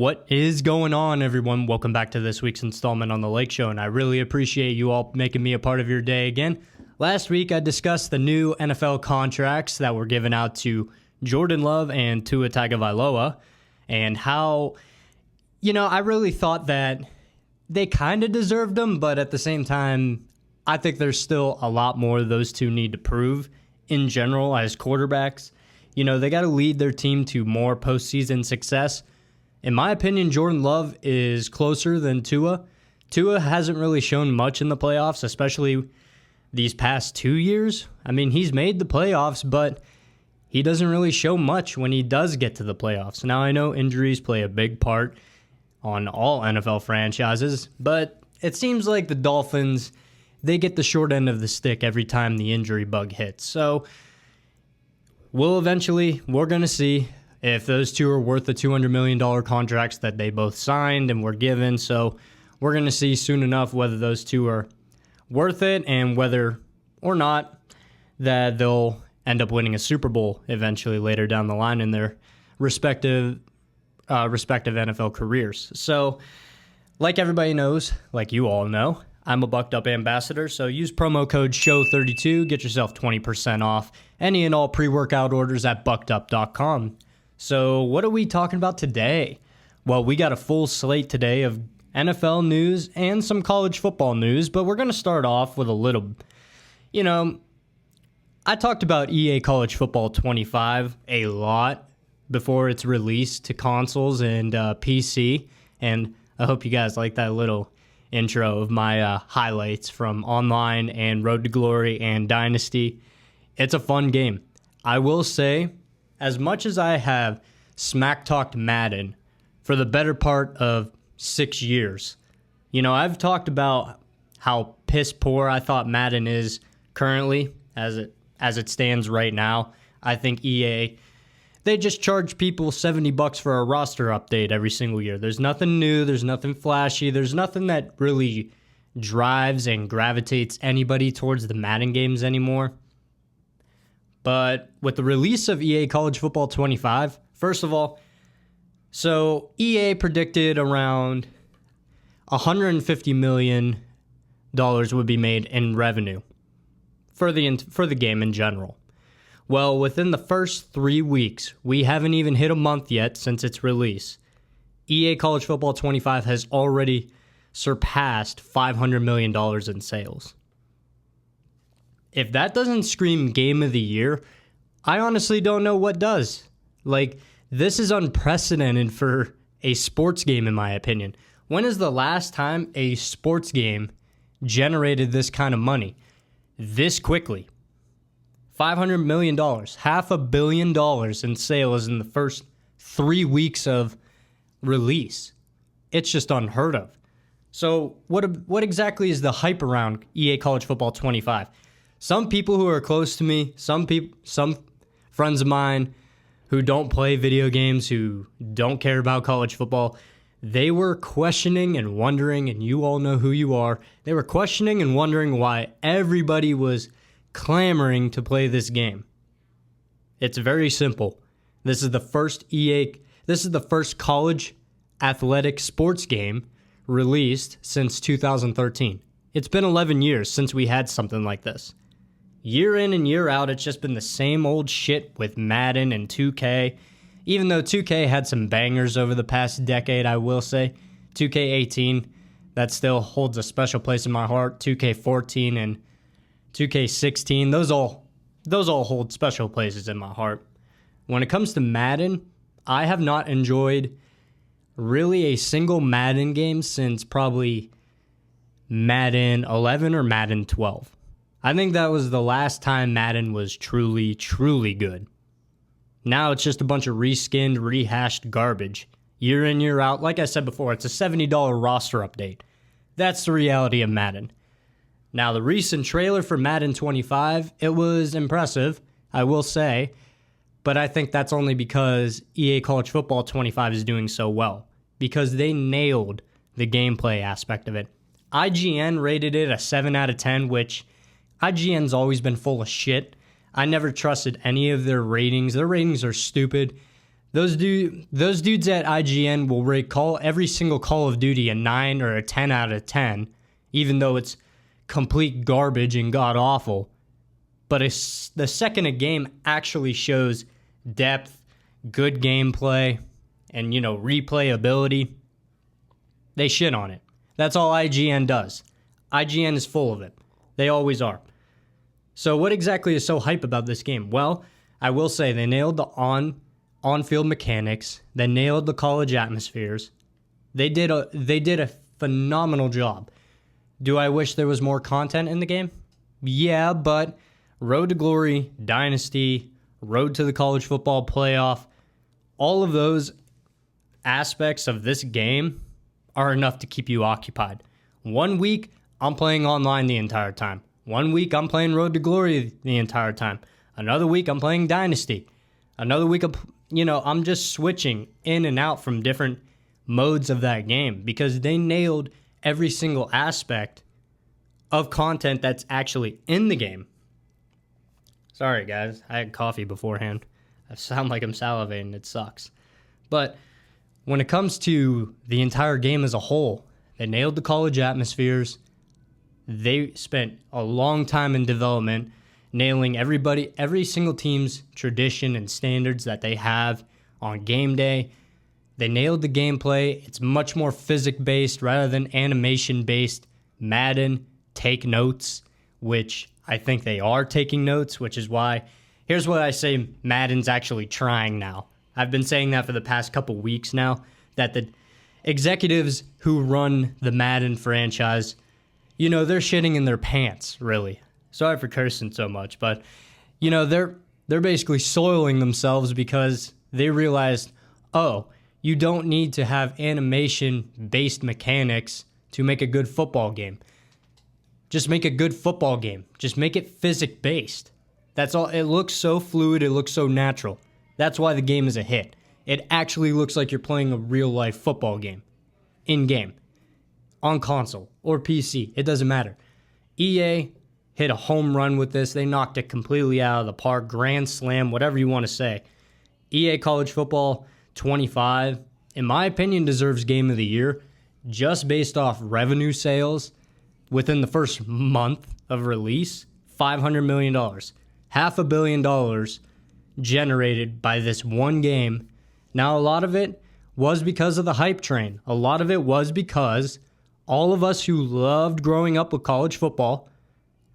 What is going on, everyone? Welcome back to this week's installment on The Lake Show, and I really appreciate you all making me a part of your day again. Last week, I discussed the new NFL contracts that were given out to Jordan Love and Tua Tagovailoa, and how, I really thought that they kind of deserved them, but at the same time, I think there's still a lot more those two need to prove in general as quarterbacks. They got to lead their team to more postseason success. In my opinion, Jordan Love is closer than Tua. Tua hasn't really shown much in the playoffs, especially these past 2 years. I mean, he's made the playoffs, but he doesn't really show much when he does get to the playoffs. Now, I know injuries play a big part on all NFL franchises, but it seems like the Dolphins, they get the short end of the stick every time the injury bug hits. So we're going to see if those two are worth the $200 million contracts that they both signed and were given. So we're going to see soon enough whether those two are worth it and whether or not that they'll end up winning a Super Bowl eventually later down the line in their respective NFL careers. So like everybody knows, like you all know, I'm a Bucked Up ambassador, so use promo code SHOW32, get yourself 20% off any and all pre-workout orders at buckedup.com. So what are we talking about today? Well, we got a full slate today of NFL news and some college football news, but we're going to start off with a little, I talked about EA College Football 25 a lot before it's released to consoles and PC, and I hope you guys like that little intro of my highlights from online and Road to Glory and Dynasty. It's a fun game. I will say, as much as I have smack-talked Madden for the better part of 6 years, I've talked about how piss poor I thought Madden is currently as it stands right now. I think EA, they just charge people $70 for a roster update every single year. There's nothing new. There's nothing flashy. There's nothing that really drives and gravitates anybody towards the Madden games anymore. But with the release of EA College Football 25, first of all, so EA predicted around $150 million would be made in revenue for the game in general. Well, within the first 3 weeks, we haven't even hit a month yet since its release, EA College Football 25 has already surpassed $500 million in sales. If that doesn't scream game of the year, I honestly don't know what does. This is unprecedented for a sports game, in my opinion. When is the last time a sports game generated this kind of money this quickly? $500 million, $500 million in sales in the first 3 weeks of release. It's just unheard of. So what exactly is the hype around EA College Football 25? Some people who are close to me, some friends of mine who don't play video games, who don't care about college football, they were questioning and wondering, and you all know who you are, they were questioning and wondering why everybody was clamoring to play this game. It's very simple. This is the first college athletic sports game released since 2013. It's been 11 years since we had something like this. Year in and year out, it's just been the same old shit with Madden and 2K. Even though 2K had some bangers over the past decade, I will say. 2K18, that still holds a special place in my heart. 2K14 and 2K16, those all hold special places in my heart. When it comes to Madden, I have not enjoyed really a single Madden game since probably Madden 11 or Madden 12. I think that was the last time Madden was truly, truly good. Now it's just a bunch of reskinned, rehashed garbage. Year in, year out. Like I said before, it's a $70 roster update. That's the reality of Madden. Now, the recent trailer for Madden 25, it was impressive, I will say, but I think that's only because EA College Football 25 is doing so well, because they nailed the gameplay aspect of it. IGN rated it a 7 out of 10, which IGN's always been full of shit. I never trusted any of their ratings. Their ratings are stupid. Those dudes at IGN will rate every single Call of Duty a 9 or a 10 out of 10, even though it's complete garbage and god-awful. But the second a game actually shows depth, good gameplay, and, replayability, they shit on it. That's all IGN does. IGN is full of it. They always are. So what exactly is so hype about this game? Well, I will say they nailed the on-field mechanics. They nailed the college atmospheres. They did a phenomenal job. Do I wish there was more content in the game? Yeah, but Road to Glory, Dynasty, Road to the College Football Playoff, all of those aspects of this game are enough to keep you occupied. 1 week, I'm playing online the entire time. 1 week, I'm playing Road to Glory the entire time. Another week, I'm playing Dynasty. Another week, I'm just switching in and out from different modes of that game because they nailed every single aspect of content that's actually in the game. Sorry, guys. I had coffee beforehand. I sound like I'm salivating. It sucks. But when it comes to the entire game as a whole, they nailed the college atmospheres. They spent a long time in development, nailing every single team's tradition and standards that they have on game day. They nailed the gameplay. It's much more physics-based rather than animation-based. Madden, take notes, which I think they are taking notes, which is why, here's what I say Madden's actually trying now. I've been saying that for the past couple weeks now, that the executives who run the Madden franchise, they're shitting in their pants, really. Sorry for cursing so much, but, they're basically soiling themselves because they realized, you don't need to have animation-based mechanics to make a good football game. Just make a good football game. Just make it physics-based. That's all. It looks so fluid. It looks so natural. That's why the game is a hit. It actually looks like you're playing a real-life football game. In-game. On console or PC. It doesn't matter. EA hit a home run with this. They knocked it completely out of the park. Grand slam, whatever you want to say. EA College Football 25, in my opinion, deserves Game of the Year just based off revenue sales within the first month of release. $500 million. $500 million generated by this one game. Now, a lot of it was because of the hype train. A lot of it was because all of us who loved growing up with college football,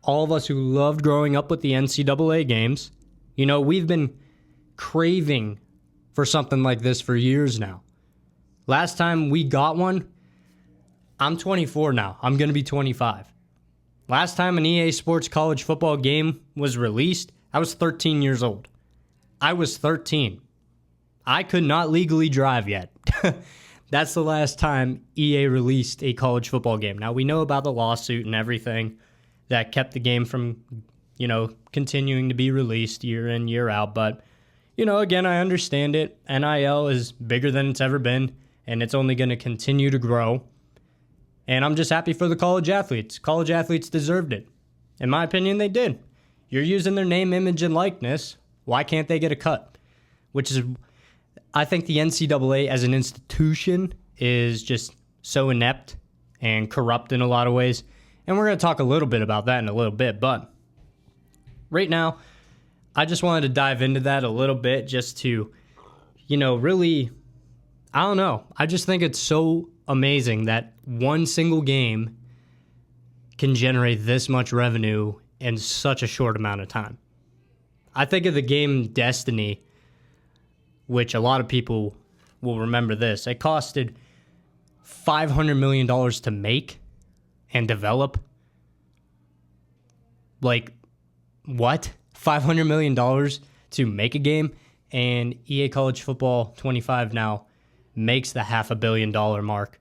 all of us who loved growing up with the NCAA games, we've been craving for something like this for years now. Last time we got one, I'm 24 now. I'm going to be 25. Last time an EA Sports college football game was released, I was 13 years old. I was 13. I could not legally drive yet. That's the last time EA released a college football game. Now, we know about the lawsuit and everything that kept the game from, continuing to be released year in, year out. But, again, I understand it. NIL is bigger than it's ever been, and it's only going to continue to grow. And I'm just happy for the college athletes. College athletes deserved it. In my opinion, they did. You're using their name, image, and likeness. Why can't they get a cut? Which is, I think the NCAA as an institution is just so inept and corrupt in a lot of ways. And we're going to talk a little bit about that in a little bit. But right now, I just wanted to dive into that a little bit just to, really, I don't know. I just think it's so amazing that one single game can generate this much revenue in such a short amount of time. I think of the game Destiny, which a lot of people will remember this. It costed $500 million to make and develop. Like, what? $500 million to make a game? And EA College Football 25 now makes the $500 million mark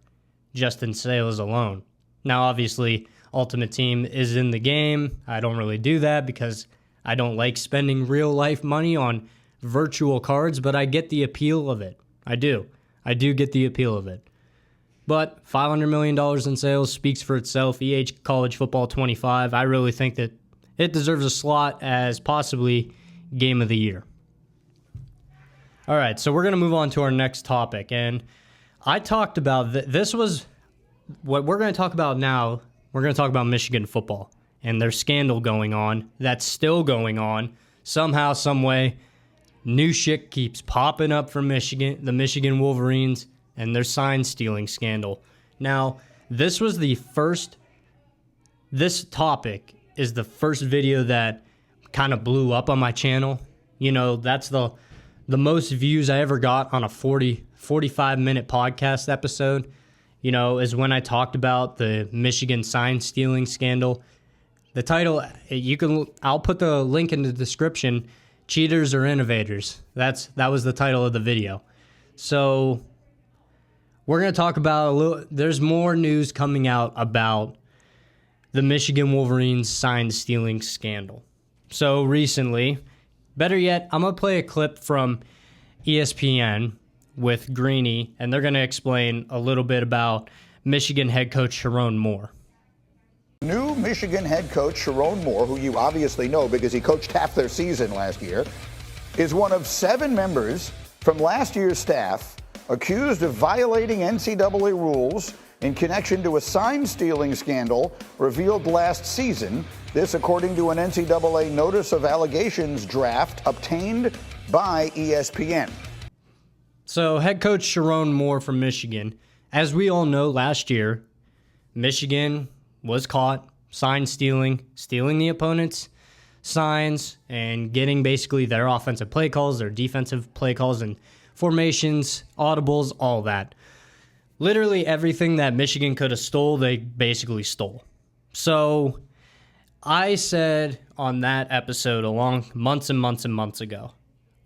just in sales alone. Now, obviously, Ultimate Team is in the game. I don't really do that because I don't like spending real-life money on virtual cards, but I get the appeal of it. I do. I do get the appeal of it. But $500 million in sales speaks for itself. EA College Football 25, I really think that it deserves a slot as possibly Game of the Year. All right, so we're going to move on to our next topic. And I talked about this was what we're going to talk about now. We're going to talk about Michigan football and their scandal going on. That's still going on. Somehow, some way, new shit keeps popping up from Michigan, the Michigan Wolverines, and their sign stealing scandal. Now, this topic is the first video that kind of blew up on my channel. You know, that's the most views I ever got on a 45-minute podcast episode, you know, is when I talked about the Michigan sign stealing scandal. The title, I'll put the link in the description, Cheaters or Innovators. That was the title of the video. So we're going to talk about there's more news coming out about the Michigan Wolverines sign stealing scandal. So recently, better yet, I'm going to play a clip from ESPN with Greeny, and they're going to explain a little bit about Michigan head coach Sherrone Moore. New Michigan head coach Sherrone Moore, who you obviously know because he coached half their season last year, is one of 7 members from last year's staff accused of violating NCAA rules in connection to a sign-stealing scandal revealed last season. This according to an NCAA notice of allegations draft obtained by ESPN. So head coach Sherrone Moore from Michigan, as we all know, last year, Michigan was caught sign stealing the opponent's signs and getting basically their offensive play calls, their defensive play calls, and formations, audibles, all that. Literally everything that Michigan could have stole, they basically stole. So I said on that episode months and months and months ago,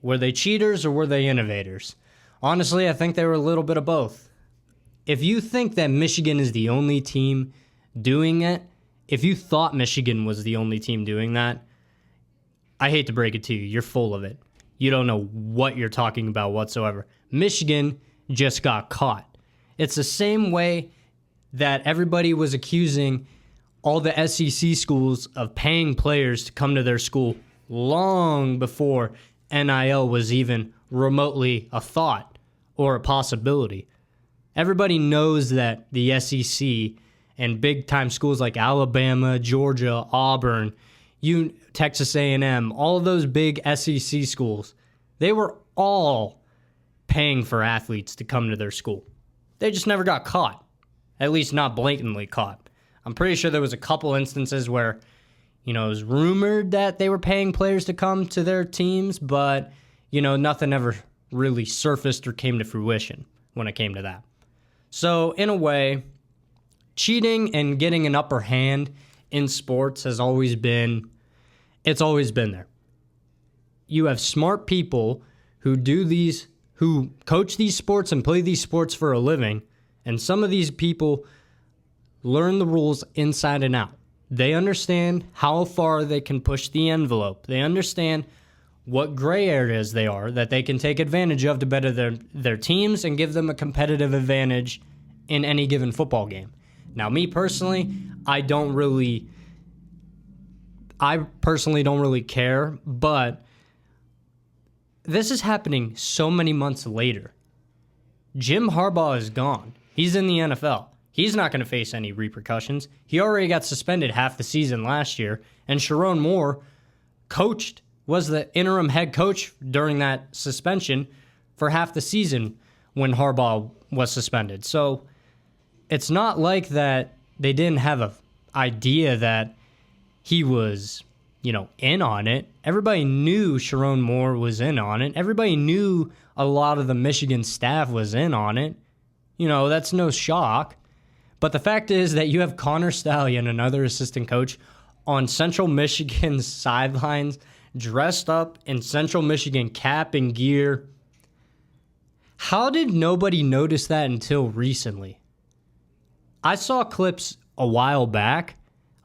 were they cheaters or were they innovators? Honestly, I think they were a little bit of both. If you think that Michigan is the only team doing it, if you thought Michigan was the only team doing that, I hate to break it to you, you're full of it. You don't know what you're talking about whatsoever. Michigan just got caught. It's the same way that everybody was accusing all the SEC schools of paying players to come to their school long before NIL was even remotely a thought or a possibility. Everybody knows that the SEC and big-time schools like Alabama, Georgia, Auburn, Texas A&M, all of those big SEC schools, they were all paying for athletes to come to their school. They just never got caught, at least not blatantly caught. I'm pretty sure there was a couple instances where, you know, it was rumored that they were paying players to come to their teams, but, you know, nothing ever really surfaced or came to fruition when it came to that. So, in a way, cheating and getting an upper hand in sports has always been there. You have smart people who coach these sports and play these sports for a living, and some of these people learn the rules inside and out. They understand how far they can push the envelope. They understand what gray areas they are that they can take advantage of to better their teams and give them a competitive advantage in any given football game. Now, me personally, I personally don't really care, but this is happening so many months later. Jim Harbaugh is gone. He's in the NFL. He's not going to face any repercussions. He already got suspended half the season last year, and Sherrone Moore was the interim head coach during that suspension for half the season when Harbaugh was suspended. So it's not like that they didn't have an idea that he was, you know, in on it. Everybody knew Sherrone Moore was in on it. Everybody knew a lot of the Michigan staff was in on it. You know, that's no shock. But the fact is that you have Connor Stallion, another assistant coach, on Central Michigan's sidelines, dressed up in Central Michigan cap and gear. How did nobody notice that until recently? I saw clips a while back.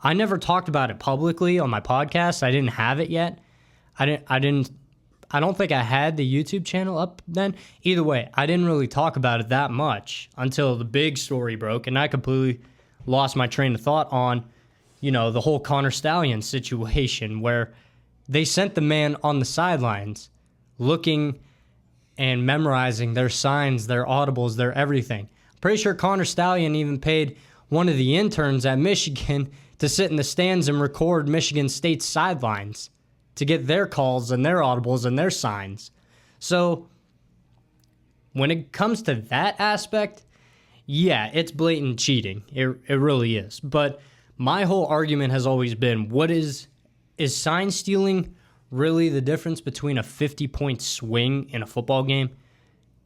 I never talked about it publicly on my podcast. I didn't have it yet. I don't think I had the YouTube channel up then. Either way, I didn't really talk about it that much until the big story broke, and I completely lost my train of thought on, you know, the whole Connor Stallion situation where they sent the man on the sidelines looking and memorizing their signs, their audibles, their everything. I'm pretty sure Connor Stallion even paid one of the interns at Michigan to sit in the stands and record Michigan State's sidelines to get their calls and their audibles and their signs. So when it comes to that aspect, yeah, it's blatant cheating. It really is. But my whole argument has always been, is sign stealing really the difference between a 50-point swing in a football game?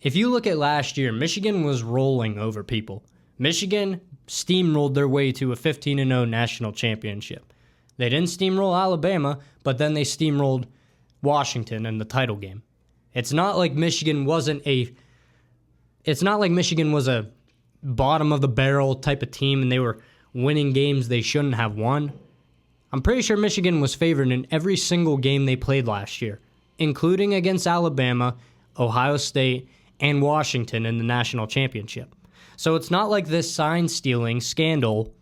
If you look at last year, Michigan was rolling over people. Michigan steamrolled their way to a 15-0 national championship. They didn't steamroll Alabama, but then they steamrolled Washington in the title game. It's not like Michigan was a bottom of the barrel type of team and they were winning games they shouldn't have won. I'm pretty sure Michigan was favored in every single game they played last year, including against Alabama, Ohio State, and Washington in the national championship. So it's not like this sign stealing scandal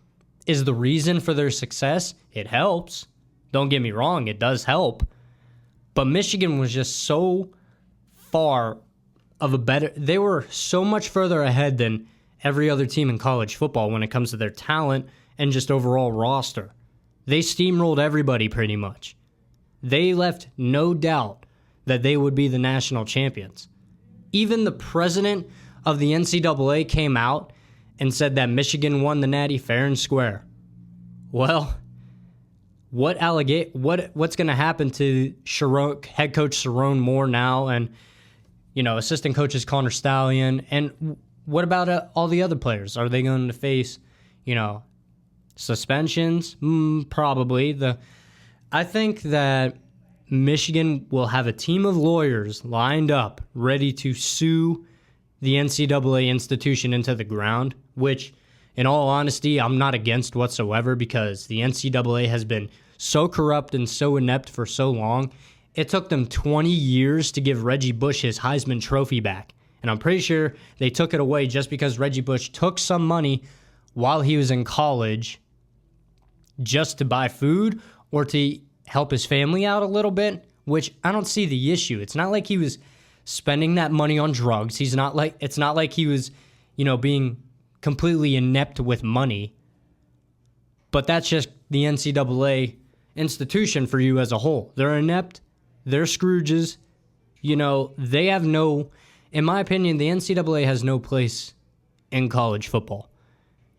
is the reason for their success. It helps. Don't get me wrong, it does help. But Michigan was just so far of a better... They were so much further ahead than every other team in college football when it comes to their talent and just overall roster. They steamrolled everybody pretty much. They left no doubt that they would be the national champions. Even the president of the NCAA came out and said that Michigan won the Natty fair and square. Well, what's going to happen to head coach Sherrone Moore now and, assistant coaches Connor Stallion? And what about all the other players? Are they going to face, suspensions? Probably. I think that Michigan will have a team of lawyers lined up, ready to sue the NCAA institution into the ground, which, in all honesty, I'm not against whatsoever because the NCAA has been so corrupt and so inept for so long. It took them 20 years to give Reggie Bush his Heisman Trophy back. And I'm pretty sure they took it away just because Reggie Bush took some money while he was in college just to buy food or to help his family out a little bit, which I don't see the issue. It's not like he was spending that money on drugs. It's not like he was, being completely inept with money. But that's just the NCAA institution for you as a whole. They're inept. They're Scrooges. They have in my opinion, the NCAA has no place in college football.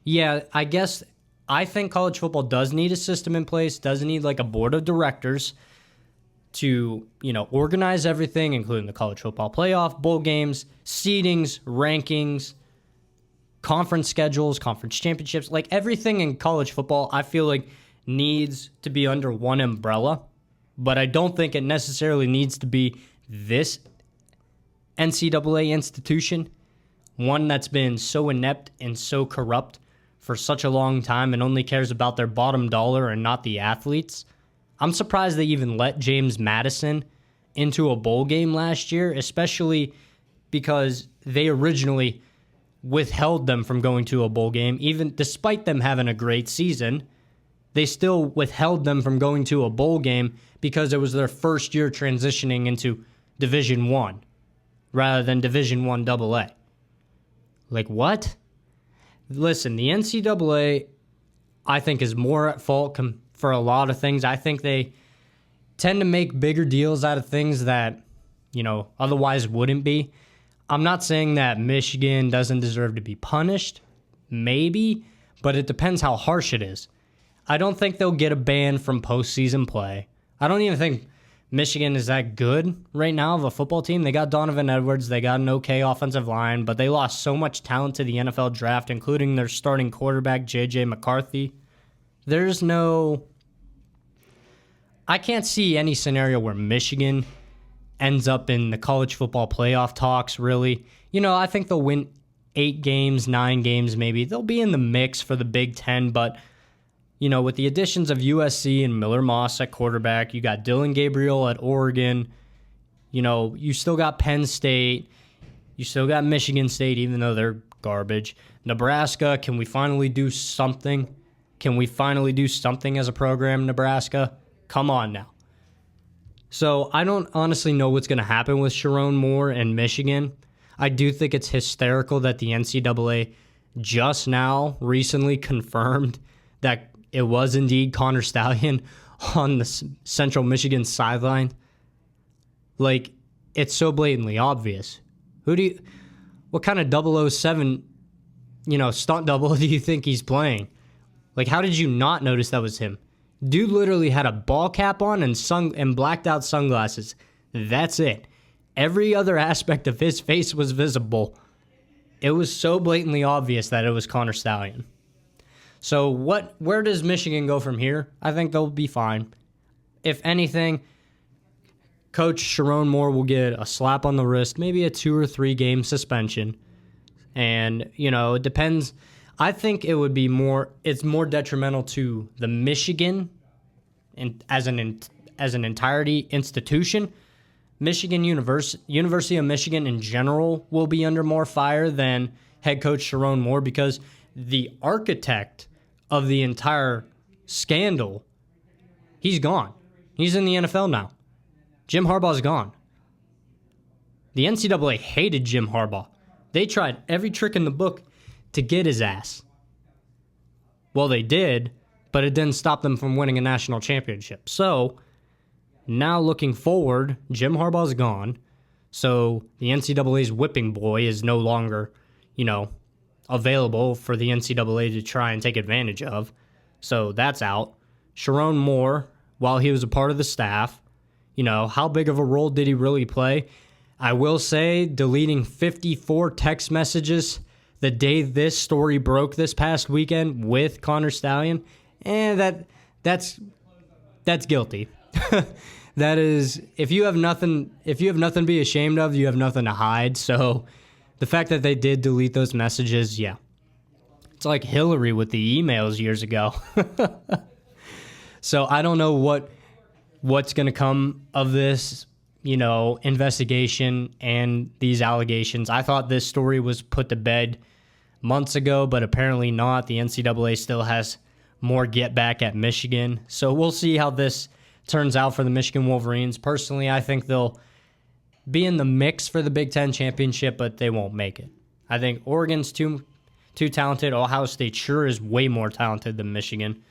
Yeah, I think college football does need a system in place, does need like a board of directors to, organize everything, including the college football playoff, bowl games, seedings, rankings, conference schedules, conference championships, like everything in college football, I feel like needs to be under one umbrella, but I don't think it necessarily needs to be this NCAA institution, one that's been so inept and so corrupt for such a long time and only cares about their bottom dollar and not the athletes. I'm surprised they even let James Madison into a bowl game last year, especially because they originally withheld them from going to a bowl game. Even despite them having a great season, they still withheld them from going to a bowl game because it was their first year transitioning into Division I rather than Division I AA. Like, what? Listen, the NCAA, I think, is more at fault for a lot of things. I think they tend to make bigger deals out of things that, otherwise wouldn't be. I'm not saying that Michigan doesn't deserve to be punished. Maybe, but it depends how harsh it is. I don't think they'll get a ban from postseason play. I don't even think Michigan is that good right now of a football team. They got Donovan Edwards. They got an okay offensive line, but they lost so much talent to the NFL draft, including their starting quarterback, J.J. McCarthy. I can't see any scenario where Michigan ends up in the college football playoff talks, really. I think they'll win 8 games, 9 games maybe. They'll be in the mix for the Big Ten, but with the additions of USC and Miller Moss at quarterback, you got Dylan Gabriel at Oregon, you still got Penn State, you still got Michigan State, even though they're garbage. Nebraska, can we finally do something? Can we finally do something as a program, Nebraska? Come on now. So I don't honestly know what's going to happen with Sherrone Moore and Michigan. I do think it's hysterical that the NCAA just now recently confirmed that it was indeed Connor Stallion on the Central Michigan sideline. Like, it's so blatantly obvious. What kind of 007, stunt double do you think he's playing? Like, how did you not notice that was him? Dude literally had a ball cap on and blacked out sunglasses. That's it. Every other aspect of his face was visible. It was so blatantly obvious that it was Connor Stallion. So where does Michigan go from here? I think they'll be fine. If anything, Coach Sherrone Moore will get a slap on the wrist, maybe a 2 or 3 game suspension. And, it depends. I think it's more detrimental to the Michigan as an entirety institution. University of Michigan in general will be under more fire than head coach Sherrone Moore, because the architect of the entire scandal, he's gone. He's in the NFL now. Jim Harbaugh's gone. The NCAA hated Jim Harbaugh. They tried every trick in the book to get his ass. Well, they did, but it didn't stop them from winning a national championship. So now looking forward, Jim Harbaugh's gone. So the NCAA's whipping boy is no longer, available for the NCAA to try and take advantage of. So that's out. Sherrone Moore, while he was a part of the staff, how big of a role did he really play? I will say, deleting 54 text messages the day this story broke this past weekend with Connor Stallion, that's guilty. That is, if you have nothing to be ashamed of, you have nothing to hide. So the fact that they did delete those messages, yeah. It's like Hillary with the emails years ago. So I don't know what's going to come of this, investigation and these allegations. I thought this story was put to bed months ago, but apparently not. The NCAA still has more get back at Michigan. So we'll see how this turns out for the Michigan Wolverines. Personally, I think they'll be in the mix for the Big Ten championship, but they won't make it. I think Oregon's too talented. Ohio State sure is way more talented than Michigan.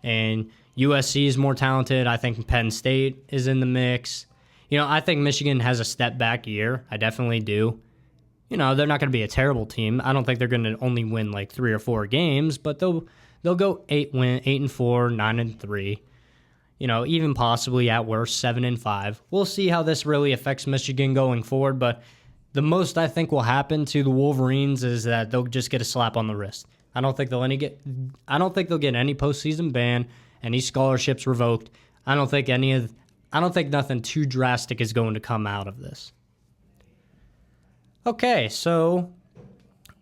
And USC is more talented. I think Penn State is in the mix. I think Michigan has a step back year. I definitely do. They're not going to be a terrible team. I don't think they're going to only win like 3 or 4 games, but they'll go 8-4, 9-3. Even possibly at worst 7-5. We'll see how this really affects Michigan going forward, but the most I think will happen to the Wolverines is that they'll just get a slap on the wrist. I don't think they'll get any postseason ban, any scholarships revoked. I don't think nothing too drastic is going to come out of this. Okay, so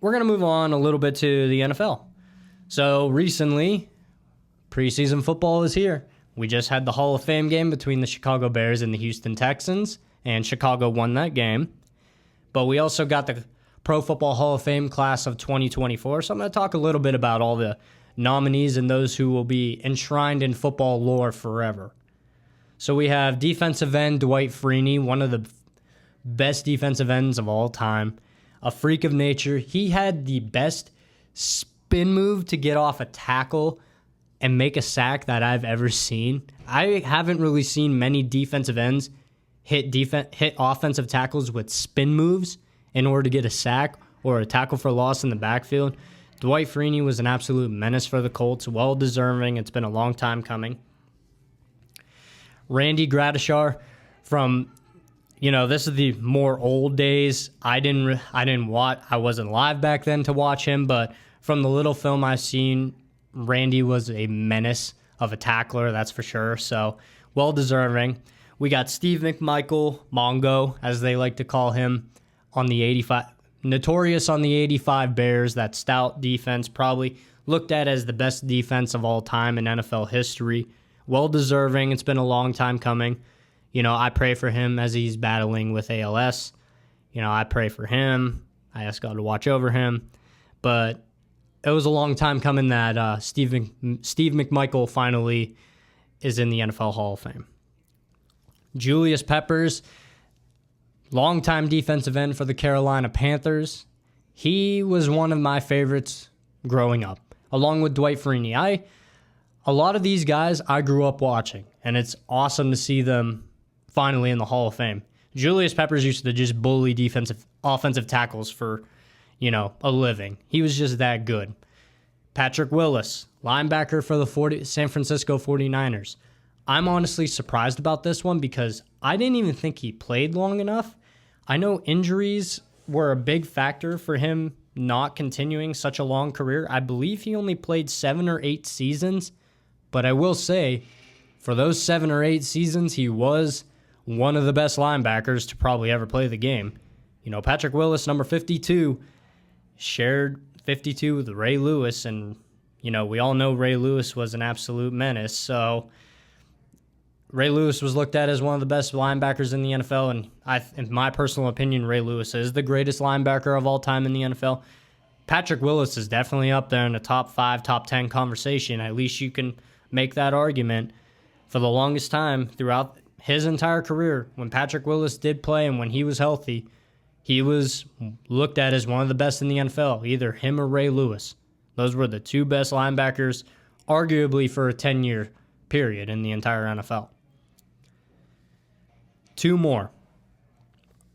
we're going to move on a little bit to the NFL. So recently, preseason football is here. We just had the Hall of Fame game between the Chicago Bears and the Houston Texans, and Chicago won that game. But we also got the Pro Football Hall of Fame class of 2024, so I'm going to talk a little bit about all the nominees and those who will be enshrined in football lore forever. So we have defensive end Dwight Freeney, one of the best defensive ends of all time, a freak of nature. He had the best spin move to get off a tackle and make a sack that I've ever seen. I haven't really seen many defensive ends hit offensive tackles with spin moves in order to get a sack or a tackle for loss in the backfield. Dwight Freeney was an absolute menace for the Colts, well deserving. It's been a long time coming. Randy Gradishar from, this is the more old days. I wasn't live back then to watch him, but from the little film I've seen, Randy was a menace of a tackler, that's for sure. So, well deserving. We got Steve McMichael, Mongo, as they like to call him, on the 85, notorious on the 85 Bears, that stout defense, probably looked at as the best defense of all time in NFL history. Well deserving. It's been a long time coming. I pray for him as he's battling with ALS. I pray for him. I ask God to watch over him. But it was a long time coming that Steve McMichael finally is in the NFL Hall of Fame. Julius Peppers, longtime defensive end for the Carolina Panthers. He was one of my favorites growing up, along with Dwight Freeney. A lot of these guys I grew up watching, and it's awesome to see them finally in the Hall of Fame. Julius Peppers used to just bully offensive tackles for, a living. He was just that good. Patrick Willis, linebacker for the San Francisco 49ers. I'm honestly surprised about this one because I didn't even think he played long enough. I know injuries were a big factor for him not continuing such a long career. I believe he only played 7 or 8 seasons, but I will say for those 7 or 8 seasons, he was one of the best linebackers to probably ever play the game. Patrick Willis, number 52, shared 52 with Ray Lewis, and, we all know Ray Lewis was an absolute menace, so Ray Lewis was looked at as one of the best linebackers in the NFL, and in my personal opinion, Ray Lewis is the greatest linebacker of all time in the NFL. Patrick Willis is definitely up there in the top 5, top 10 conversation. At least you can make that argument. For the longest time, throughout his entire career, when Patrick Willis did play and when he was healthy, he was looked at as one of the best in the NFL, either him or Ray Lewis. Those were the 2 best linebackers, arguably for a 10-year period in the entire NFL. 2 more.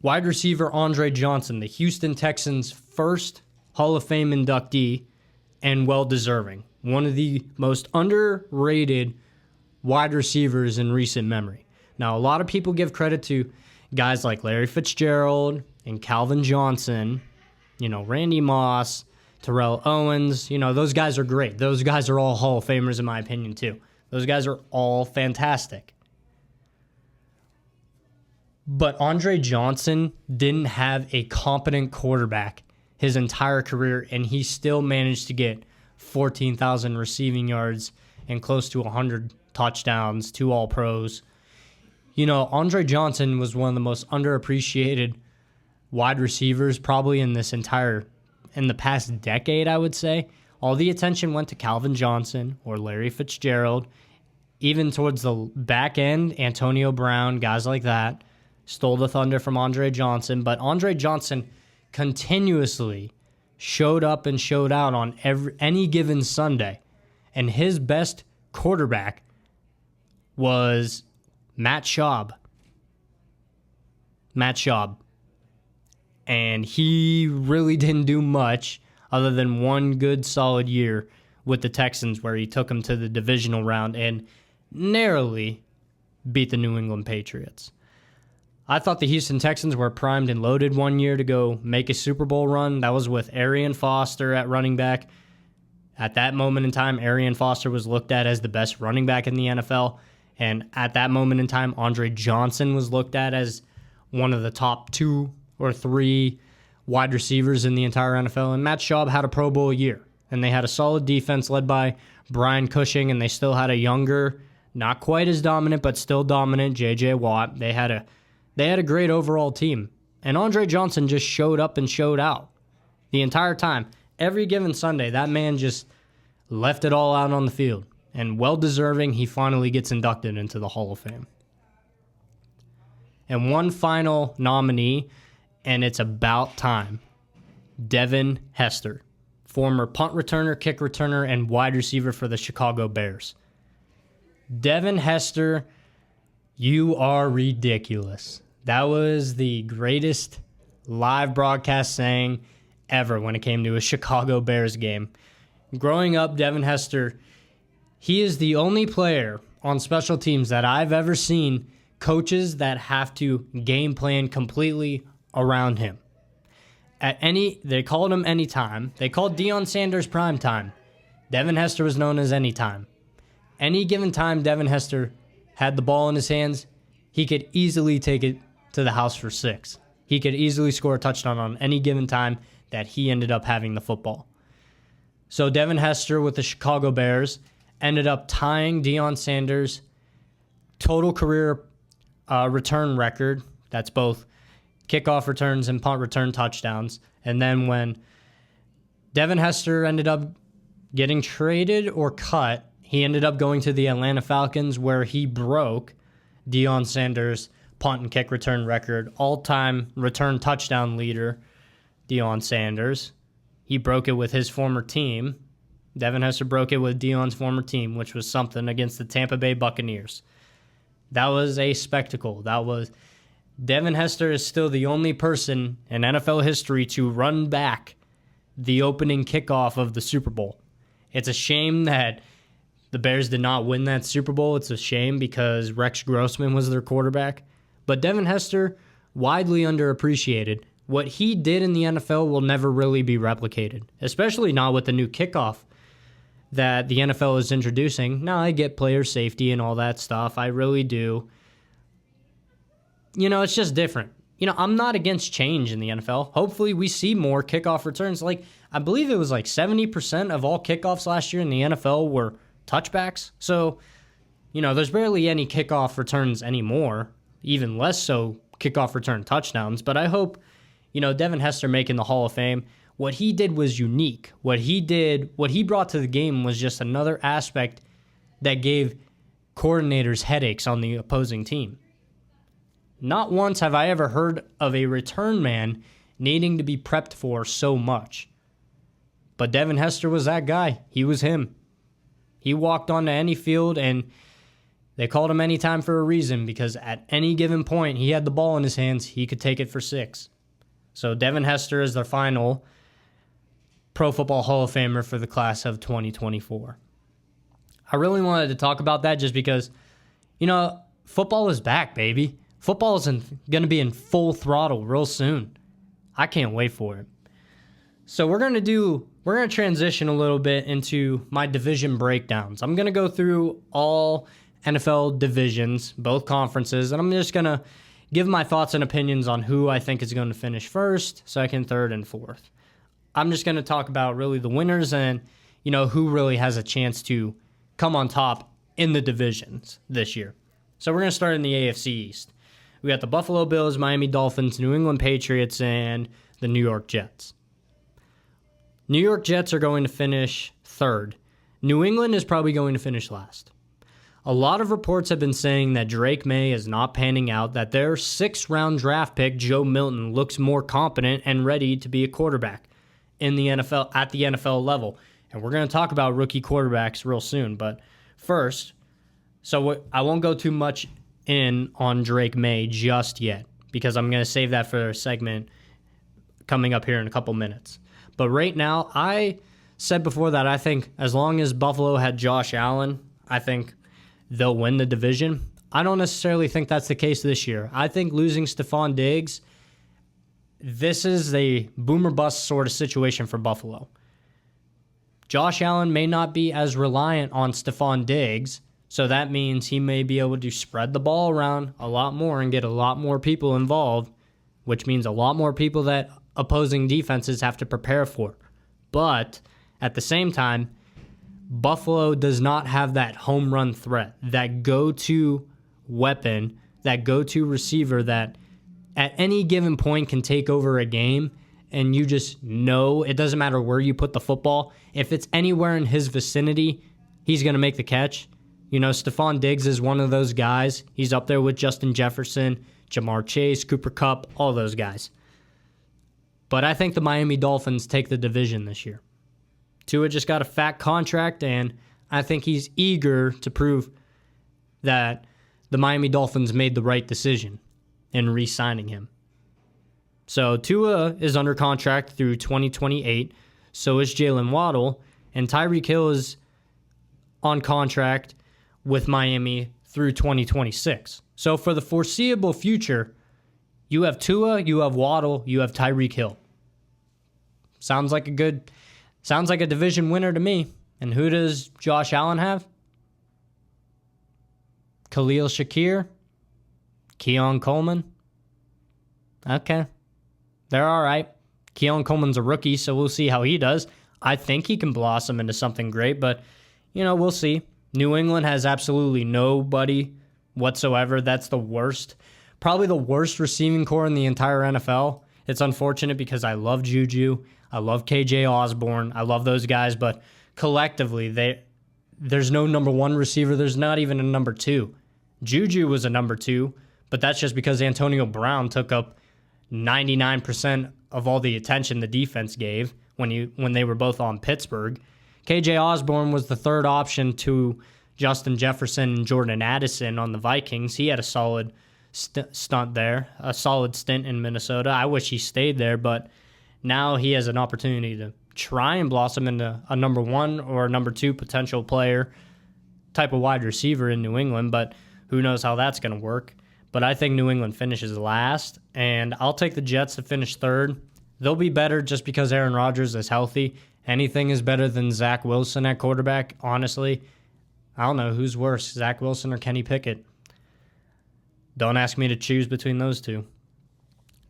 Wide receiver Andre Johnson, the Houston Texans' first Hall of Fame inductee, and well-deserving. One of the most underrated wide receivers in recent memory. Now, a lot of people give credit to guys like Larry Fitzgerald and Calvin Johnson, Randy Moss, Terrell Owens. Those guys are great. Those guys are all Hall of Famers in my opinion, too. Those guys are all fantastic. But Andre Johnson didn't have a competent quarterback his entire career, and he still managed to get 14,000 receiving yards and close to 100 touchdowns, 2 All-Pros. Andre Johnson was one of the most underappreciated wide receivers probably in the past decade, I would say. All the attention went to Calvin Johnson or Larry Fitzgerald. Even towards the back end, Antonio Brown, guys like that, stole the thunder from Andre Johnson. But Andre Johnson continuously showed up and showed out on any given Sunday. And his best quarterback was Matt Schaub. And he really didn't do much other than one good solid year with the Texans where he took them to the divisional round and narrowly beat the New England Patriots. I thought the Houston Texans were primed and loaded one year to go make a Super Bowl run. That was with Arian Foster at running back. At that moment in time, Arian Foster was looked at as the best running back in the NFL. And at that moment in time, Andre Johnson was looked at as one of the top 2 or 3 wide receivers in the entire NFL. And Matt Schaub had a Pro Bowl year. And they had a solid defense led by Brian Cushing. And they still had a younger, not quite as dominant, but still dominant J.J. Watt. They had a great overall team. And Andre Johnson just showed up and showed out the entire time. Every given Sunday, that man just left it all out on the field. And well-deserving, he finally gets inducted into the Hall of Fame. And one final nominee, and it's about time. Devin Hester, former punt returner, kick returner, and wide receiver for the Chicago Bears. Devin Hester, you are ridiculous. That was the greatest live broadcast saying ever when it came to a Chicago Bears game. Growing up, Devin Hester, he is the only player on special teams that I've ever seen coaches that have to game plan completely around him. They called him Anytime. They called Deion Sanders Prime Time. Devin Hester was known as Anytime. Any given time Devin Hester had the ball in his hands, he could easily take it to the house for 6. He could easily score a touchdown on any given time that he ended up having the football. So Devin Hester with the Chicago Bears ended up tying Deion Sanders' total career return record. That's both kickoff returns and punt return touchdowns. And then when Devin Hester ended up getting traded or cut, he ended up going to the Atlanta Falcons where he broke Deion Sanders' punt and kick return record, all-time return touchdown leader, Deion Sanders. He broke it with his former team. Devin Hester broke it with Deion's former team, which was something, against the Tampa Bay Buccaneers. That was a spectacle. Devin Hester is still the only person in NFL history to run back the opening kickoff of the Super Bowl. It's a shame that the Bears did not win that Super Bowl. It's a shame because Rex Grossman was their quarterback. But Devin Hester, widely underappreciated. What he did in the NFL will never really be replicated, especially not with the new kickoff that the NFL is introducing. Now, I get player safety and all that stuff. I really do. It's just different. I'm not against change in the NFL. Hopefully, we see more kickoff returns. I believe it was 70% of all kickoffs last year in the NFL were touchbacks. So, there's barely any kickoff returns anymore, even less so kickoff return touchdowns. But I hope, Devin Hester making the Hall of Fame, what he did was unique. What he brought to the game was just another aspect that gave coordinators headaches on the opposing team. Not once have I ever heard of a return man needing to be prepped for so much. But Devin Hester was that guy. He was him. He walked onto any field, and they called him anytime for a reason, because at any given point, he had the ball in his hands. He could take it for 6. So Devin Hester is their final Pro Football Hall of Famer for the class of 2024. I really wanted to talk about that just because, football is back, baby. Football is going to be in full throttle real soon. I can't wait for it. So we're going to transition a little bit into my division breakdowns. I'm going to go through all NFL divisions, both conferences, and I'm just going to give my thoughts and opinions on who I think is going to finish first, second, third, and fourth. I'm just going to talk about really the winners and, who really has a chance to come on top in the divisions this year. So we're going to start in the AFC East. We got the Buffalo Bills, Miami Dolphins, New England Patriots, and the New York Jets. New York Jets are going to finish third. New England is probably going to finish last. A lot of reports have been saying that Drake May is not panning out, that their 6th-round draft pick, Joe Milton, looks more competent and ready to be a quarterback in the NFL at the NFL level. And we're going to talk about rookie quarterbacks real soon. But first, I won't go too much in on Drake May just yet, because I'm going to save that for a segment coming up here in a couple minutes. But right now, I said before that I think as long as Buffalo had Josh Allen, I think they'll win the division. I don't necessarily think that's the case this year. I think losing Stephon Diggs, this is a boom or bust sort of situation for Buffalo. Josh Allen may not be as reliant on Stephon Diggs, so that means he may be able to spread the ball around a lot more and get a lot more people involved, which means a lot more people that opposing defenses have to prepare for. But at the same time, Buffalo does not have that home run threat, that go-to weapon, that go-to receiver that at any given point can take over a game, and you just know it doesn't matter where you put the football. If it's anywhere in his vicinity, he's going to make the catch. Stephon Diggs is one of those guys. He's up there with Justin Jefferson, Jamar Chase, Cooper Kupp, all those guys. But I think the Miami Dolphins take the division this year. Tua just got a fat contract, and I think he's eager to prove that the Miami Dolphins made the right decision in re-signing him. So Tua is under contract through 2028. So is Jalen Waddle, and Tyreek Hill is on contract with Miami through 2026. So for the foreseeable future, you have Tua, you have Waddle, you have Tyreek Hill. Sounds like a division winner to me. And who does Josh Allen have? Khalil Shakir, Keon Coleman. Okay, they're all right. Keon Coleman's a rookie, so we'll see how he does. I think he can blossom into something great, but, we'll see. New England has absolutely nobody whatsoever. That's the worst. Probably the worst receiving core in the entire NFL. It's unfortunate because I love Juju. I love KJ Osborne. I love those guys, but collectively, there's no number one receiver. There's not even a number two. Juju was a number 2, but that's just because Antonio Brown took up 99% of all the attention the defense gave when they were both on Pittsburgh. KJ Osborne was the third option to Justin Jefferson and Jordan Addison on the Vikings. He had a solid stunt there, a solid stint in Minnesota. I wish he stayed there, but now he has an opportunity to try and blossom into a number 1 or a number 2 potential player type of wide receiver in New England, but who knows how that's going to work. But I think New England finishes last, and I'll take the Jets to finish third. They'll be better just because Aaron Rodgers is healthy. Anything is better than Zach Wilson at quarterback, honestly. I don't know who's worse, Zach Wilson or Kenny Pickett. Don't ask me to choose between those two.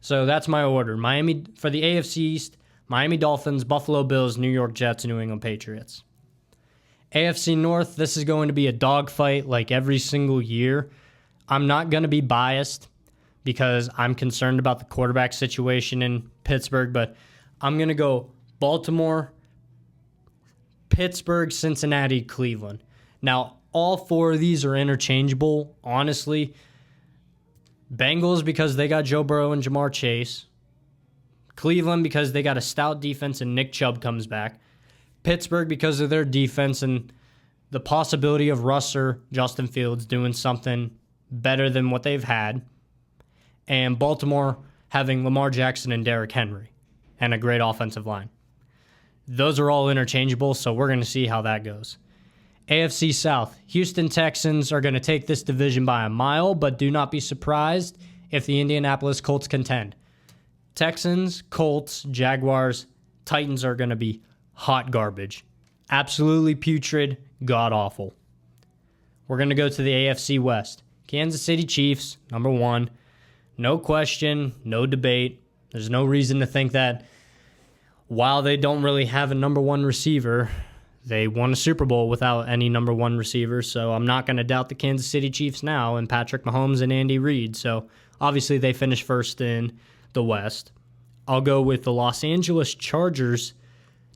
So that's my order. Miami for the AFC East, Miami Dolphins, Buffalo Bills, New York Jets, New England Patriots. AFC North, this is going to be a dogfight like every single year. I'm not going to be biased because I'm concerned about the quarterback situation in Pittsburgh, but I'm going to go Baltimore, Pittsburgh, Cincinnati, Cleveland. Now, all 4 of these are interchangeable, honestly. Bengals because they got Joe Burrow and Jamar Chase. Cleveland because they got a stout defense and Nick Chubb comes back. Pittsburgh because of their defense and the possibility of Russ or Justin Fields doing something better than what they've had. And Baltimore having Lamar Jackson and Derrick Henry and a great offensive line. Those are all interchangeable, so we're going to see how that goes. AFC South, Houston Texans are going to take this division by a mile, but do not be surprised if the Indianapolis Colts contend. Texans, Colts, Jaguars, Titans are going to be hot garbage. Absolutely putrid, god-awful. We're going to go to the AFC West. Kansas City Chiefs, number 1. No question, no debate. There's no reason to think that while they don't really have a number 1 receiver, they won a Super Bowl without any number 1 receiver, so I'm not going to doubt the Kansas City Chiefs now and Patrick Mahomes and Andy Reid. So obviously they finished first in the West. I'll go with the Los Angeles Chargers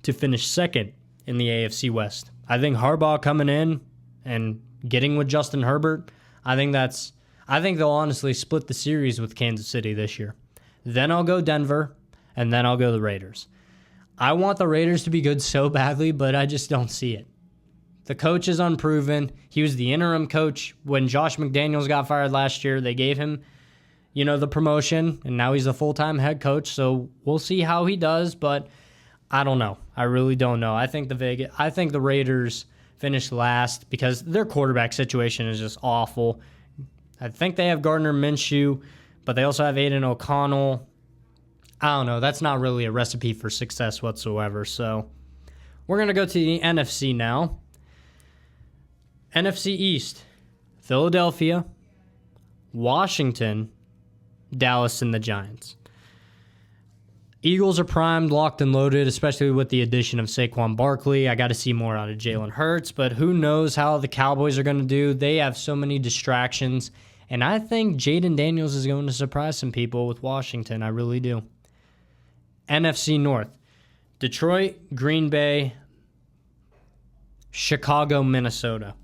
to finish second in the AFC West. I think Harbaugh coming in and getting with Justin Herbert, I think they'll honestly split the series with Kansas City this year. Then I'll go Denver, and then I'll go the Raiders. I want the Raiders to be good so badly, but I just don't see it. The coach is unproven. He was the interim coach when Josh McDaniels got fired last year. They gave him, the promotion, and now he's the full-time head coach, so we'll see how he does, but I don't know. I really don't know. I think the Raiders finished last because their quarterback situation is just awful. I think they have Gardner Minshew, but they also have Aiden O'Connell. I don't know. That's not really a recipe for success whatsoever. So we're going to go to the NFC now. NFC East, Philadelphia, Washington, Dallas, and the Giants. Eagles are primed, locked, and loaded, especially with the addition of Saquon Barkley. I got to see more out of Jalen Hurts, but who knows how the Cowboys are going to do. They have so many distractions, and I think Jaden Daniels is going to surprise some people with Washington. I really do. NFC North, Detroit, Green Bay, Chicago, Minnesota.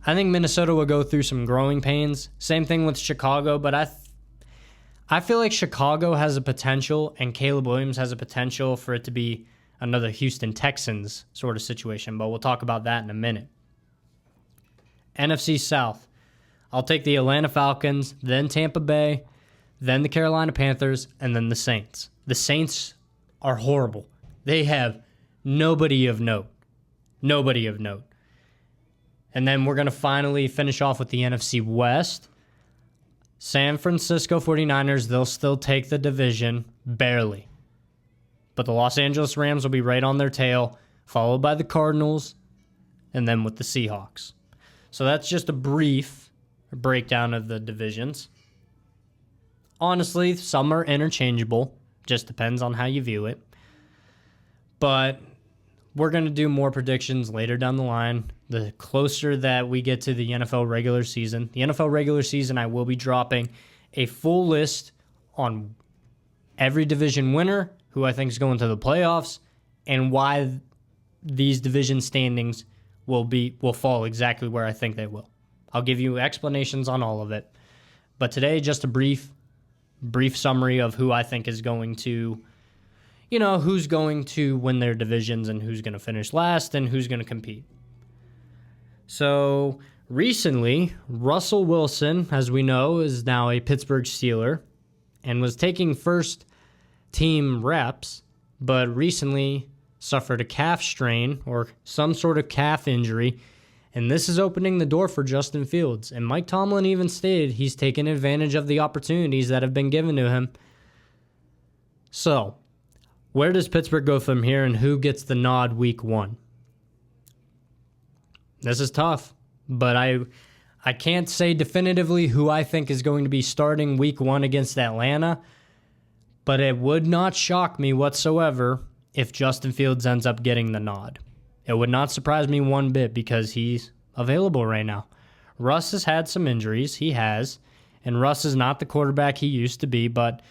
I think Minnesota will go through some growing pains. Same thing with Chicago, but I feel like Chicago has a potential and Caleb Williams has a potential for it to be another Houston Texans sort of situation, but we'll talk about that in a minute. NFC South, I'll take the Atlanta Falcons, then Tampa Bay, then the Carolina Panthers, and then the Saints. The Saints are horrible. They have nobody of note. Nobody of note. And then we're going to finally finish off with the NFC West. San Francisco 49ers, they'll still take the division, barely. But the Los Angeles Rams will be right on their tail, followed by the Cardinals, and then with the Seahawks. So that's just a brief breakdown of the divisions. Honestly, some are interchangeable. Just depends on how you view it. But we're going to do more predictions later down the line. The closer that we get to the NFL regular season. The NFL regular season, I will be dropping a full list on every division winner, who I think is going to the playoffs, and why these division standings will fall exactly where I think they will. I'll give you explanations on all of it. But today, just a brief summary of who I think is going to, who's going to win their divisions and who's going to finish last and who's going to compete. So recently, Russell Wilson, as we know, is now a Pittsburgh Steeler and was taking first team reps, but recently suffered a calf strain or some sort of calf injury, and this is opening the door for Justin Fields. And Mike Tomlin even stated he's taken advantage of the opportunities that have been given to him. So, where does Pittsburgh go from here, and who gets the nod week 1? This is tough, but I can't say definitively who I think is going to be starting week 1 against Atlanta, but it would not shock me whatsoever if Justin Fields ends up getting the nod. It would not surprise me one bit because he's available right now. Russ has had some injuries. He has. And Russ is not the quarterback he used to be, but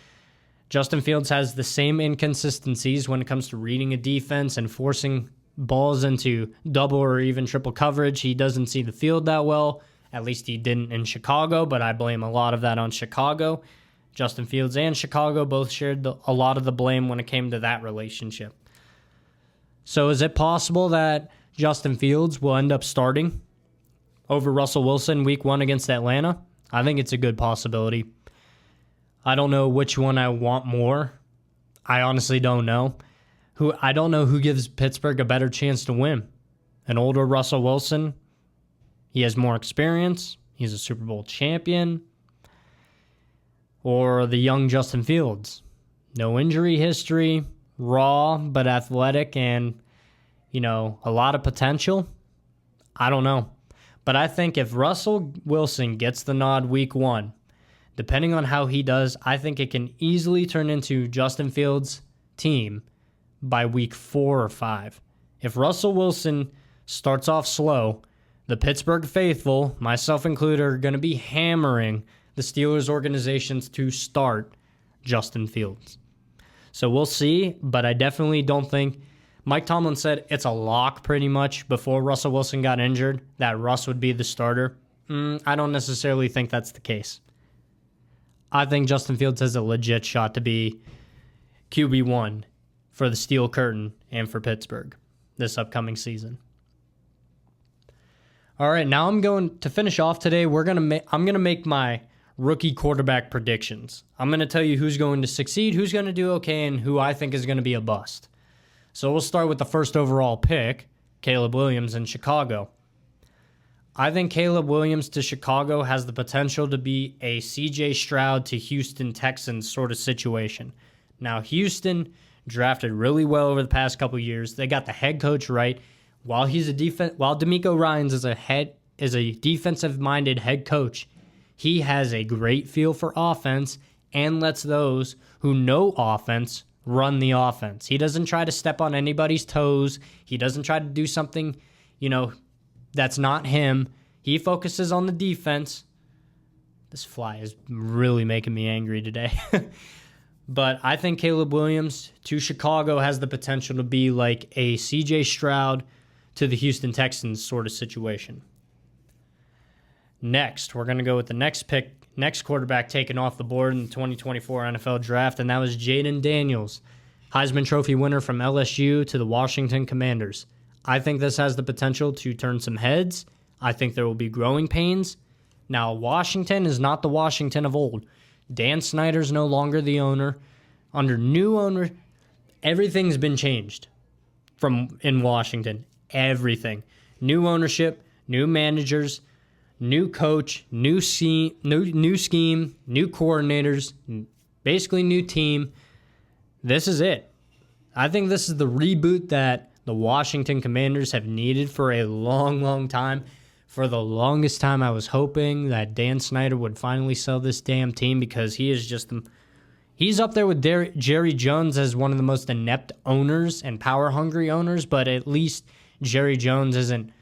Justin Fields has the same inconsistencies when it comes to reading a defense and forcing balls into double or even triple coverage. He doesn't see the field that well. At least he didn't in Chicago, but I blame a lot of that on Chicago. Justin Fields and Chicago both shared a lot of the blame when it came to that relationship. So is it possible that Justin Fields will end up starting over Russell Wilson week 1 against Atlanta? I think it's a good possibility. I don't know which one I want more. I honestly don't know. I don't know who gives Pittsburgh a better chance to win. An older Russell Wilson, he has more experience, he's a Super Bowl champion, or the young Justin Fields. No injury history, raw but athletic, and, a lot of potential. I don't know. But I think if Russell Wilson gets the nod week 1, depending on how he does, I think it can easily turn into Justin Fields' team by week 4 or 5. If Russell Wilson starts off slow, the Pittsburgh faithful, myself included, are going to be hammering the Steelers organizations to start Justin Fields. So we'll see, but I definitely don't think Mike Tomlin said it's a lock pretty much before Russell Wilson got injured that Russ would be the starter. I don't necessarily think that's the case. I think Justin Fields has a legit shot to be QB1 for the Steel Curtain and for Pittsburgh this upcoming season. All right, now I'm going to finish off today. I'm going to make my rookie quarterback predictions. I'm going to tell you who's going to succeed, who's going to do okay, and who I think is going to be a bust. So we'll start with the first overall pick, Caleb Williams in Chicago. I think Caleb Williams to Chicago has the potential to be a C.J. Stroud to Houston Texans sort of situation. Now, Houston drafted really well over the past couple years. They got the head coach right. While DeMeco Ryans is a defensive-minded head coach, he has a great feel for offense and lets those who know offense run the offense. He doesn't try to step on anybody's toes. He doesn't try to do something, that's not him. He focuses on the defense. This fly is really making me angry today. But I think Caleb Williams to Chicago has the potential to be like a C.J. Stroud to the Houston Texans sort of situation. Next, we're going to go with the next quarterback taken off the board in the 2024 NFL Draft, and that was Jaden Daniels, Heisman Trophy winner from LSU to the Washington Commanders. I think this has the potential to turn some heads. I think there will be growing pains. Now, Washington is not the Washington of old. Dan Snyder's no longer the owner. Under new owner, everything's been changed in Washington. Everything. New ownership, new managers, new coach, new scheme, new coordinators, basically new team. This is it. I think this is the reboot that the Washington Commanders have needed for a long, long time. For the longest time, I was hoping that Dan Snyder would finally sell this damn team because he is just he's up there with Jerry Jones as one of the most inept owners and power-hungry owners, but at least Jerry Jones isn't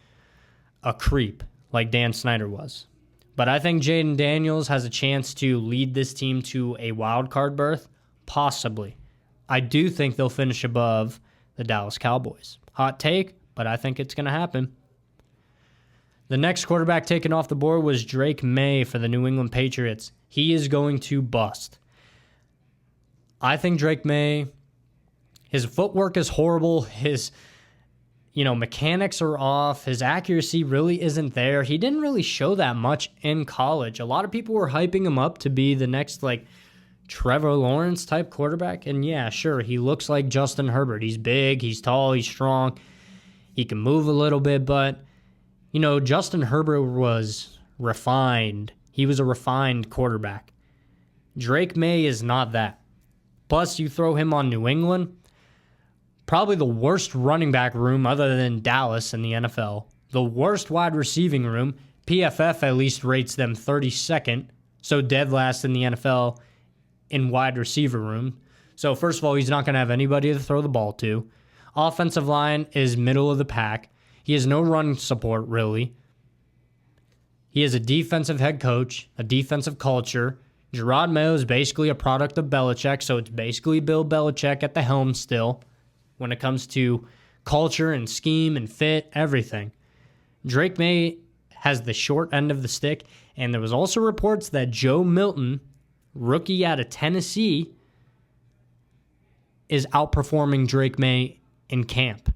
a creep like Dan Snyder was. But I think Jaden Daniels has a chance to lead this team to a wild card berth, possibly. I do think they'll finish above the Dallas Cowboys. Hot take, but I think it's going to happen. The next quarterback taken off the board was Drake May for the New England Patriots. He is going to bust. I think Drake May, his footwork is horrible. His, mechanics are off. His accuracy really isn't there. He didn't really show that much in college. A lot of people were hyping him up to be the next, Trevor Lawrence type quarterback. And yeah, sure, he looks like Justin Herbert. He's big, he's tall, he's strong. He can move a little bit, but Justin Herbert was refined. He was a refined quarterback. Drake May is not that. Plus, you throw him on New England, probably the worst running back room other than Dallas in the NFL. The worst wide receiving room. PFF at least rates them 32nd, so dead last in the NFL in wide receiver room. So first of all, he's not going to have anybody to throw the ball to. Offensive line is middle of the pack. He has no run support, really. He is a defensive head coach, a defensive culture. Gerard Mayo is basically a product of Belichick, so it's basically Bill Belichick at the helm still when it comes to culture and scheme and fit, everything. Drake May has the short end of the stick, and there was also reports that Joe Milton, rookie out of Tennessee, is outperforming Drake May in camp.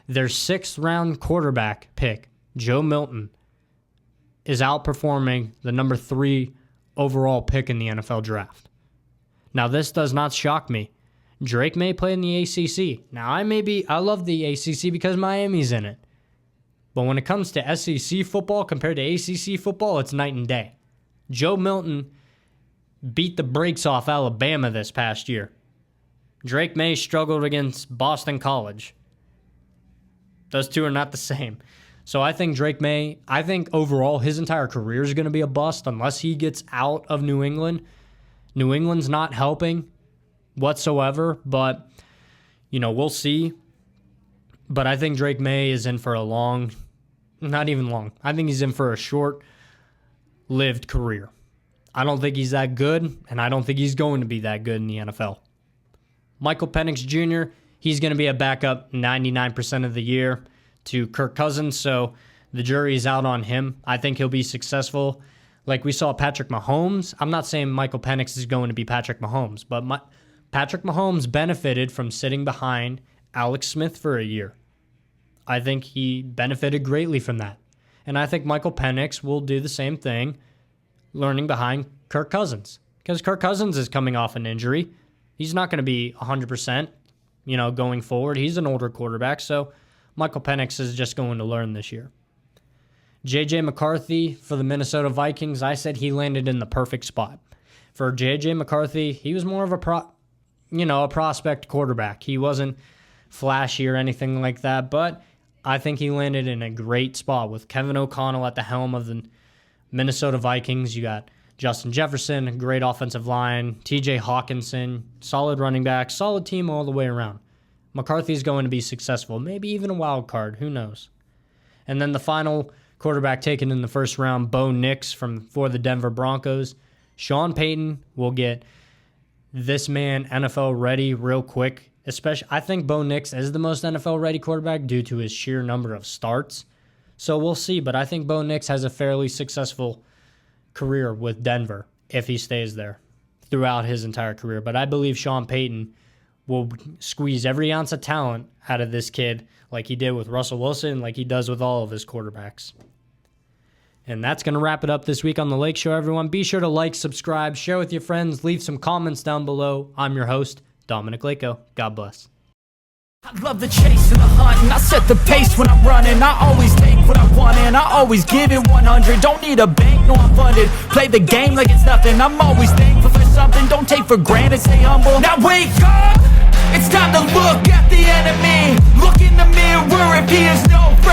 Their 6th-round quarterback pick, Joe Milton, is outperforming the number 3 overall pick in the NFL draft. Now, this does not shock me. Drake May play in the ACC. Now, I love the ACC because Miami's in it. But when it comes to SEC football compared to ACC football, it's night and day. Joe Milton beat the brakes off Alabama this past year. Drake May struggled against Boston College. Those two are not the same. So I think Drake May, overall his entire career is going to be a bust unless he gets out of New England. New England's not helping whatsoever, but, we'll see. But I think Drake May is in for not even long. I think he's in for a short-lived career. I don't think he's that good, and I don't think he's going to be that good in the NFL. Michael Penix Jr., he's going to be a backup 99% of the year to Kirk Cousins, so the jury is out on him. I think he'll be successful. Like we saw Patrick Mahomes. I'm not saying Michael Penix is going to be Patrick Mahomes, but Patrick Mahomes benefited from sitting behind Alex Smith for a year. I think he benefited greatly from that. And I think Michael Penix will do the same thing, learning behind Kirk Cousins. Because Kirk Cousins is coming off an injury. He's not going to be 100%, going forward. He's an older quarterback, so Michael Penix is just going to learn this year. J.J. McCarthy for the Minnesota Vikings, I said he landed in the perfect spot. For J.J. McCarthy, he was more of a prospect quarterback. He wasn't flashy or anything like that, but I think he landed in a great spot with Kevin O'Connell at the helm of the Minnesota Vikings. You got Justin Jefferson, a great offensive line, T.J. Hawkinson, solid running back, solid team all the way around. McCarthy's going to be successful, maybe even a wild card, who knows. And then the final quarterback taken in the first round, Bo Nix for the Denver Broncos. Sean Payton will get this man NFL ready real quick. Especially, I think Bo Nix is the most NFL ready quarterback due to his sheer number of starts. So we'll see, but I think Bo Nix has a fairly successful career with Denver if he stays there throughout his entire career. But I believe Sean Payton will squeeze every ounce of talent out of this kid like he did with Russell Wilson, like he does with all of his quarterbacks. And that's going to wrap it up this week on The Lake Show, everyone. Be sure to like, subscribe, share with your friends, leave some comments down below. I'm your host, Dominic Lako. God bless. I love the chase and the hunt, and I set the pace when I'm running. I always take what I want and I always give it 100. Don't need a bank, no I'm funded. Play the game like it's nothing. I'm always thankful for something. Don't take for granted, stay humble. Now wake up, it's time to look at the enemy. Look in the mirror if he is no friend.